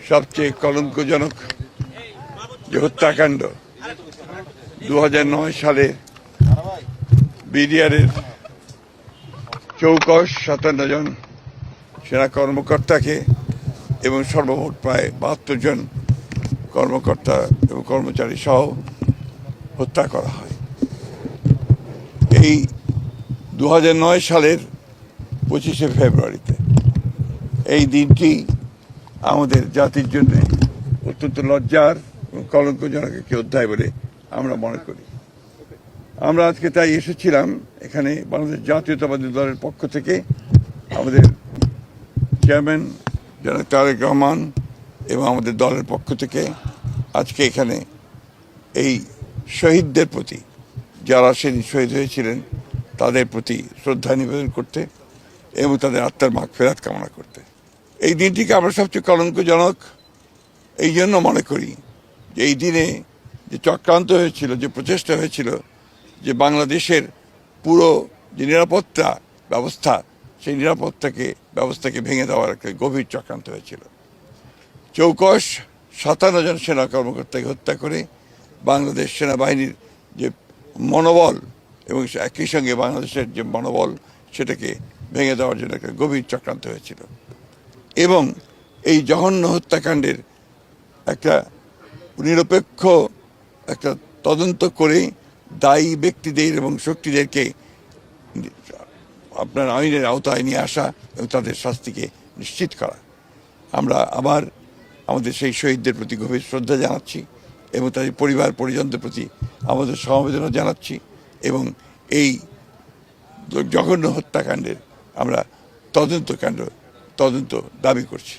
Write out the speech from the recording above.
সবচেয়ে কলঙ্কজনক যে হত্যাকাণ্ড 2009 সালে বিডিআরের চৌকস 57 জন সেনা কর্মকর্তাকে এবং সর্বমোট প্রায় 72 জন কর্মকর্তা এবং কর্মচারী সহ হত্যা করা হয়। এই 2009 সালের 25শে ফেব্রুয়ারিতে এই দিনটি আমাদের জাতির জন্য অত্যন্ত লজ্জার এবং কলঙ্কজনক একটি অধ্যায় বলে আমরা মনে করি। আমরা আজকে তাই এসেছিলাম এখানে বাংলাদেশ জাতীয়তাবাদী দলের পক্ষ থেকে আমাদের চেয়ারম্যান জনাব তারেক রহমান এবং আমাদের দলের পক্ষ থেকে আজকে এখানে এই শহীদদের প্রতি, যারা সেদিন শহীদ হয়েছিলেন তাদের প্রতি শ্রদ্ধা নিবেদন করতে এবং তাদের আত্মার মাগফিরাত কামনা করতে। এই দিনটিকে আমরা সবচেয়ে কলঙ্কজনক এই জন্য মনে করি যে এই দিনে যে চক্রান্ত হয়েছিল, যে প্রচেষ্টা হয়েছিল যে বাংলাদেশের পুরো যে নিরাপত্তা ব্যবস্থা, সেই ব্যবস্থাকে ভেঙে দেওয়ার একটা গভীর চক্রান্ত হয়েছিল। চৌকস 57 জন সেনা কর্মকর্তাকে হত্যা করে বাংলাদেশ সেনাবাহিনীর যে মনোবল এবং একই সঙ্গে বাংলাদেশের যে মনোবল সেটাকে ভেঙে দেওয়ার জন্য একটা গভীর চক্রান্ত হয়েছিল। এবং এই জঘন্য হত্যাকাণ্ডের একটা নিরপেক্ষ একটা তদন্ত করে দায়ী ব্যক্তিদের এবং শক্তিদেরকে আপনার আইনের আওতায় নিয়ে আসা এবং তাদের শাস্তিকে নিশ্চিত করা। আমরা আবার আমাদের সেই শহীদদের প্রতি গভীর শ্রদ্ধা জানাচ্ছি এবং তাদের পরিবার পরিজনদের প্রতি আমাদের সমবেদনা জানাচ্ছি এবং এই জঘন্য হত্যাকাণ্ডের আমরা তদন্ত দাবি করছি।